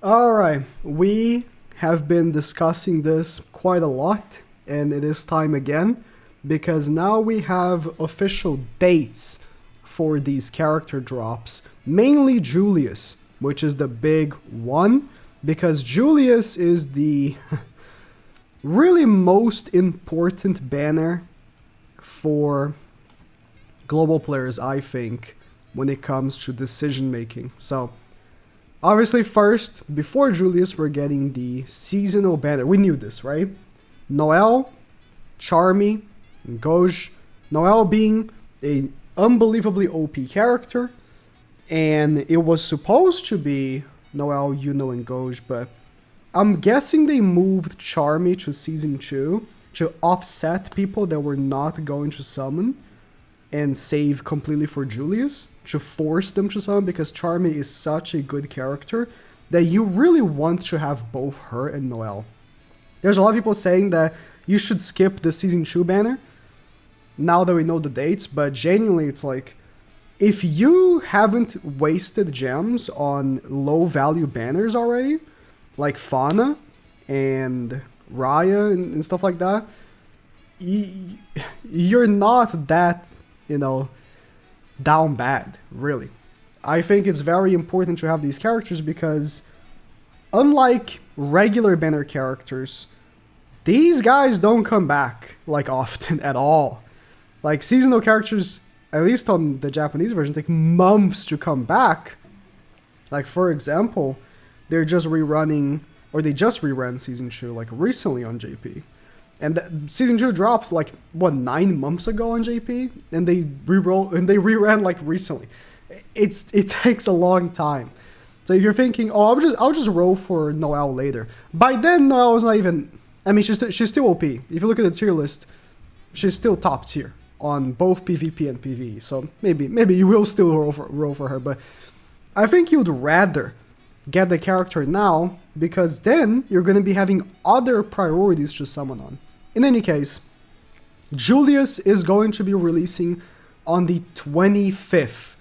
Alright, we have been discussing this quite a lot, and it is time again, because now we have official dates for these character drops, mainly Julius, which is the big one, because Julius is the really most important banner for global players, I think, when it comes to decision making. So obviously, first, before Julius, we're getting the seasonal banner. We knew this, right? Noel, Charmy, and Goj. Noel being an unbelievably OP character, and it was supposed to be Noel, Yuno, and Goj, but I'm guessing they moved Charmy to Season 2 to offset people that were not going to summon and save completely for Julius, to force them to summon, because Charmy is such a good character that you really want to have both her and Noel. There's a lot of people saying that you should skip the Season 2 banner, now that we know the dates, but genuinely it's like, if you haven't wasted gems on low value banners already, like Fauna and Raya and stuff like that, you're not that, down bad, really. I think it's very important to have these characters because unlike regular banner characters, these guys don't come back like often at all. Like seasonal characters, at least on the Japanese version, take months to come back. Like for example, they just rerun Season 2 like recently on JP. And Season 2 dropped like, 9 months ago on JP? And they reran like recently. It takes a long time. So if you're thinking, oh, I'll just roll for Noel later. By then, Noel is not even, she's still OP. If you look at the tier list, she's still top tier on both PvP and PvE. So maybe you will still roll for her, but I think you'd rather get the character now, because then you're going to be having other priorities to summon on. In any case, Julius is going to be releasing on the 25th,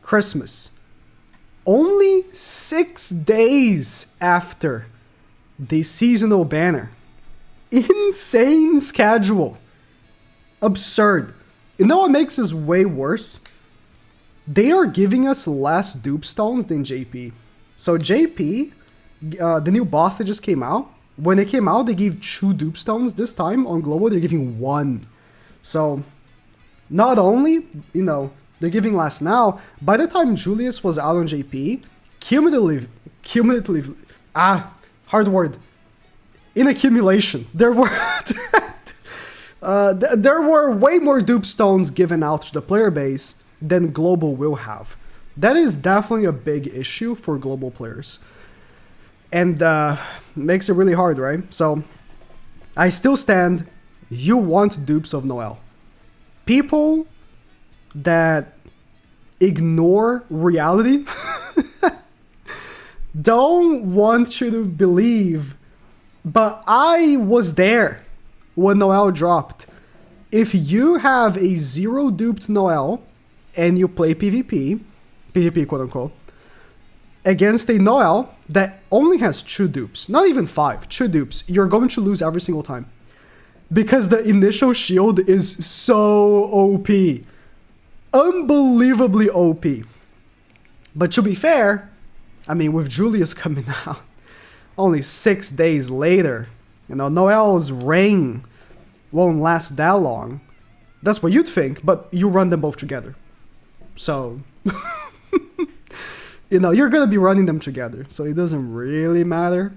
Christmas. Only 6 days after the seasonal banner. Insane schedule. Absurd. You know what makes this way worse? They are giving us less dupe stones than JP. So JP, the new boss that just came out, when it came out, they gave 2 dupe stones. This time on Global, they're giving 1. So not only, they're giving less now, by the time Julius was out on JP, cumulatively, hard word, in accumulation, there were there were way more dupe stones given out to the player base than Global will have. That is definitely a big issue for global players. And makes it really hard, right? So I still stand, you want dupes of Noel. People that ignore reality don't want you to believe, but I was there when Noel dropped. If you have a 0 duped Noel and you play PvP quote unquote, against a Noel that only has 2 dupes, not even 5, 2 dupes, you're going to lose every single time. Because the initial shield is so OP. Unbelievably OP. But to be fair, with Julius coming out only 6 days later, Noel's reign won't last that long. That's what you'd think, but you run them both together. So you're going to be running them together, so it doesn't really matter.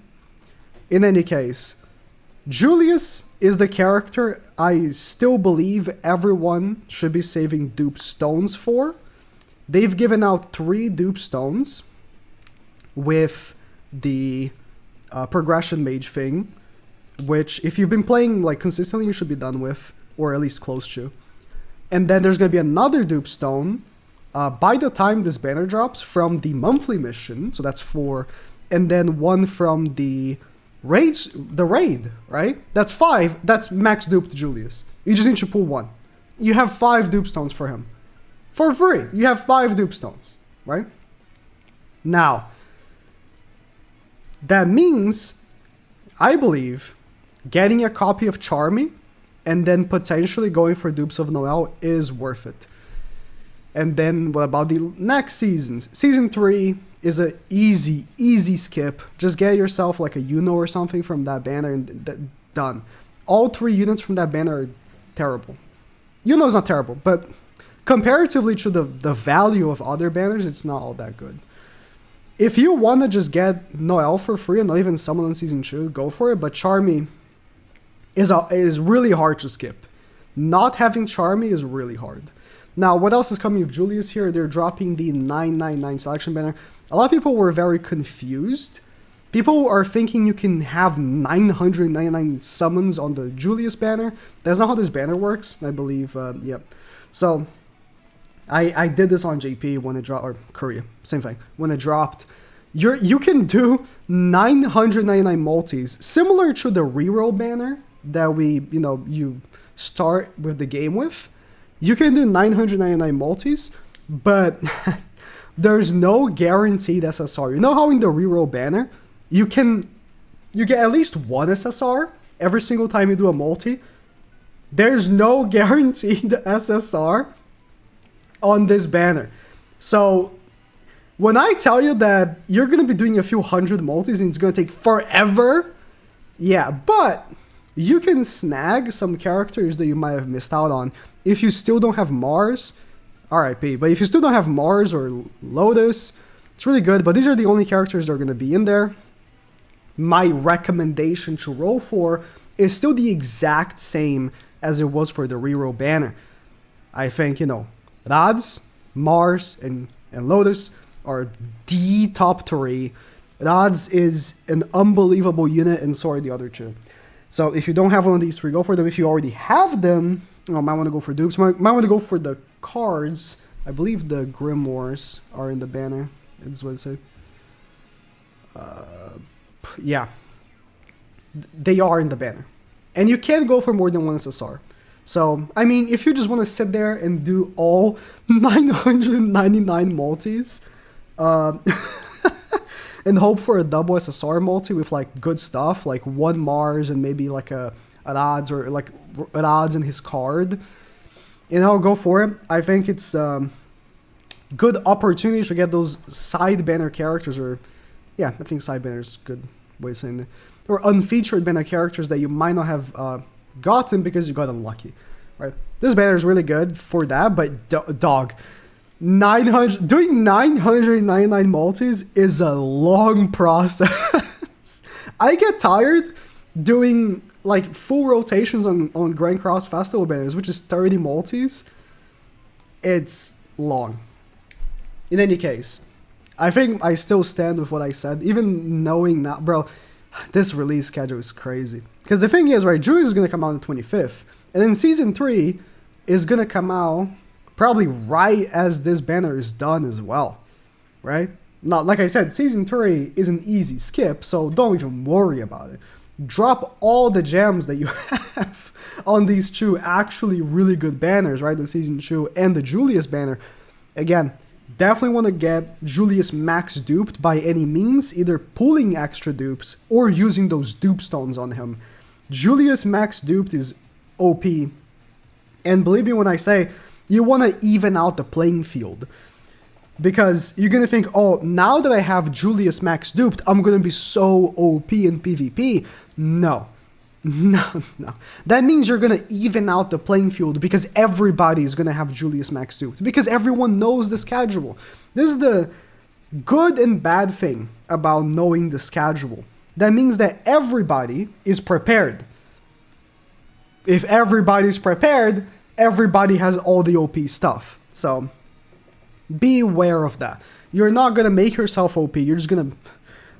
In any case, Julius is the character I still believe everyone should be saving dupe stones for. They've given out 3 dupe stones with the progression mage thing, which if you've been playing like consistently, you should be done with, or at least close to. And then there's going to be another dupe stone by the time this banner drops from the monthly mission, so that's 4, and then 1 from the raid, right? That's 5. That's max duped Julius. You just need to pull 1. You have 5 dupe stones for him. For free. You have 5 dupe stones, right? Now, That means, I believe, getting a copy of Charmy and then potentially going for dupes of Noelle is worth it. And then what about the next seasons? Season 3 is a easy skip. Just get yourself like a Uno or something from that banner and done. All 3 units from that banner are terrible. Uno's not terrible, but comparatively to the value of other banners, it's not all that good. If you want to just get Noelle for free and not even summon on Season 2, go for it, but Charmy is really hard to skip. Not having Charmy is really hard. Now, what else is coming with Julius here? They're dropping the 999 selection banner. A lot of people were very confused. People are thinking you can have 999 summons on the Julius banner. That's not how this banner works, I believe. Yep. So, I did this on JP when it dropped, or Korea, same thing. When it dropped, you can do 999 multis, similar to the reroll banner that you start with the game with. You can do 999 multis, but there's no guaranteed SSR. You know how in the reroll banner, you get at least one SSR every single time you do a multi? There's no guaranteed SSR on this banner. So when I tell you that you're going to be doing a few hundred multis and it's going to take forever, yeah, but you can snag some characters that you might have missed out on. If you still don't have Mars, RIP, but if you still don't have Mars or Lotus, it's really good, but these are the only characters that are going to be in there. My recommendation to roll for is still the exact same as it was for the reroll banner. I think, Rads, Mars, and Lotus are the top 3. Rads is an unbelievable unit, and so are the other 2. So if you don't have one of these 3, go for them. If you already have them, might want to go for dupes. Might want to go for the cards. I believe the Grimoires are in the banner. That's what it said. Yeah. They are in the banner. And you can't go for more than 1 SSR. So, I mean, if you just want to sit there and do all 999 multis, and hope for a double SSR multi with like good stuff, like 1 Mars and maybe like a Rads or like Rads in his card, go for it. I think it's good opportunity to get those side banner characters, or yeah, I think side banner is a good way of saying it, or unfeatured banner characters that you might not have gotten because you got unlucky, right? This banner is really good for that, but dog, doing 999 multis is a long process. I get tired doing like full rotations on Grand Cross Festival banners, which is 30 multis. It's long. In any case, I think I still stand with what I said, even knowing that, bro, this release schedule is crazy. Because the thing is, right, Julius is going to come out on the 25th, and then Season 3 is going to come out probably right as this banner is done as well, right? Now, like I said, Season 3 is an easy skip, so don't even worry about it. Drop all the gems that you have on these 2 actually really good banners, right? The Season 2 and the Julius banner. Again, definitely want to get Julius max duped by any means, either pulling extra dupes or using those dupe stones on him. Julius max duped is OP. And believe me when I say, you want to even out the playing field. Because you're going to think, oh, now that I have Julius max duped, I'm going to be so OP in PvP. No. That means you're going to even out the playing field because everybody is going to have Julius max duped. Because everyone knows the schedule. This is the good and bad thing about knowing the schedule. That means that everybody is prepared. If everybody's prepared, everybody has all the OP stuff. So be aware of that. You're not going to make yourself OP. You're just going to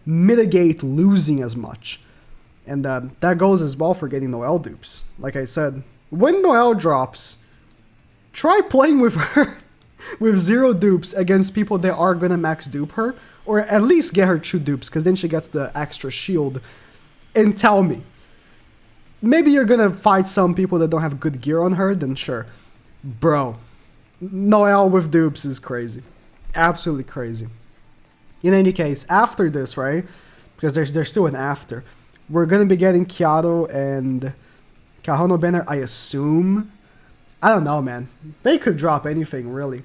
mitigate losing as much. And that goes as well for getting Noelle dupes. Like I said, when Noelle drops, try playing with her with 0 dupes against people that are going to max dupe her. Or at least get her 2 dupes, because then she gets the extra shield. And tell me, maybe you're going to fight some people that don't have good gear on her, then sure. Bro, Noelle with dupes is crazy. Absolutely crazy. In any case, after this, right, because there's still an after. We're gonna be getting Kyato and Kahono banner, I assume. I don't know, man. They could drop anything, really.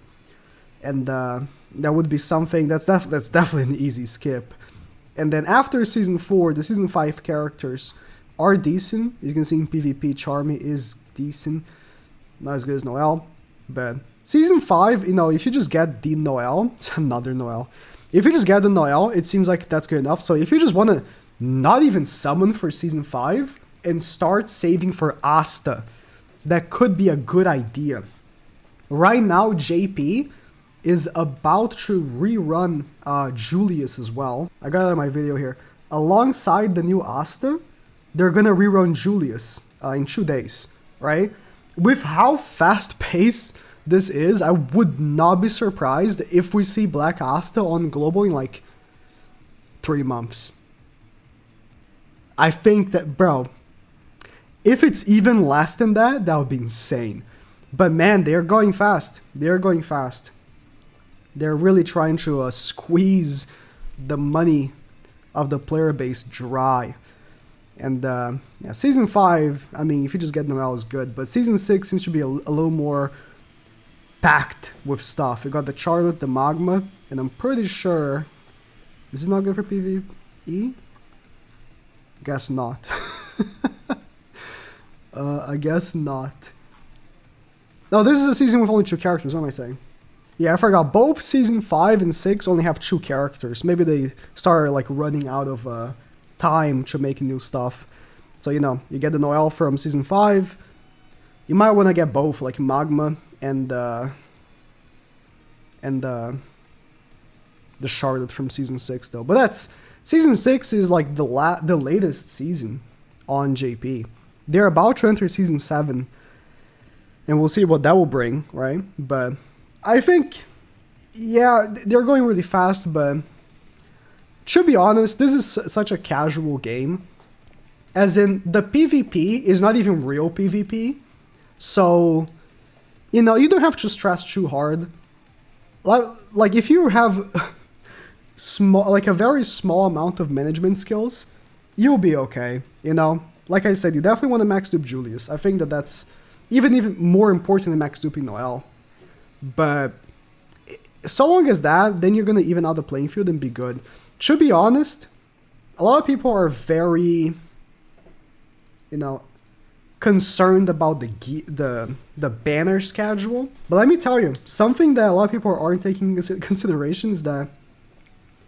And that would be something that's definitely an easy skip. And then after Season 4, the Season 5 characters are decent. You can see in PvP, Charmy is decent. Not as good as Noelle, but Season 5, you know, if you just get the Noelle, it's another Noelle. If you just get the Noelle, it seems like that's good enough. So if you just want to not even summon for Season 5 and start saving for Asta, that could be a good idea. Right now, JP is about to rerun JULIUS as well. I got it in my video here. Alongside the new Asta, they're gonna rerun JULIUS in 2 days, right? With how fast-paced this is, I would not be surprised if we see Black Asta on Global in like 3 months. I think that, bro, if it's even less than that, that would be insane. But man, they're going fast. They're going fast. They're really trying to squeeze the money of the player base dry. And yeah, Season 5, I mean, if you just get Noelle is good. But Season 6 seems to be a little more packed with stuff. You got the Charlotte, the Magma, and I'm pretty sure... Is it not good for PvE? Guess not. I guess not. No, this is a season with only 2 characters. What am I saying? Yeah, I forgot. Both Season 5 and 6 only have 2 characters. Maybe they started like running out of time to make new stuff. So, you know, you get the Noelle from Season 5. You might want to get both, like Magma and the Charlotte from Season 6, though. But that's... Season 6 is like the latest season on JP. They're about to enter Season 7. And we'll see what that will bring, right? But I think, yeah, they're going really fast, but to be honest, this is such a casual game. As in, the PvP is not even real PvP. So, you know, you don't have to stress too hard. Like if you have a very small amount of management skills, you'll be okay, you know? Like I said, you definitely want to max dupe JULIUS. I think that's even more important than max duping Noelle. But so long as that, then you're going to even out the playing field and be good. To be honest, a lot of people are very, you know, concerned about the banner schedule. But let me tell you, something that a lot of people aren't taking into consideration is that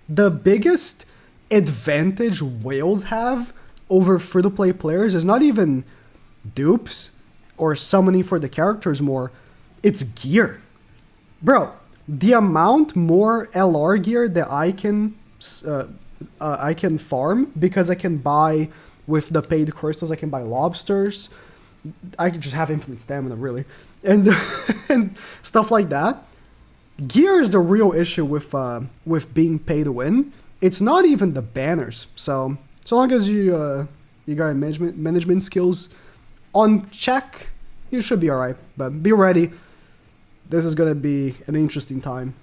the biggest advantage whales have over free-to-play players is not even dupes or summoning for the characters more, it's gear. Bro, the amount more LR gear that I can farm, because I can buy with the paid crystals, I can buy lobsters, I can just have infinite stamina, really, and and stuff like that. Gear is the real issue with being pay to win. It's not even the banners. So long as you got management skills on check, you should be alright. But be ready. This is gonna be an interesting time.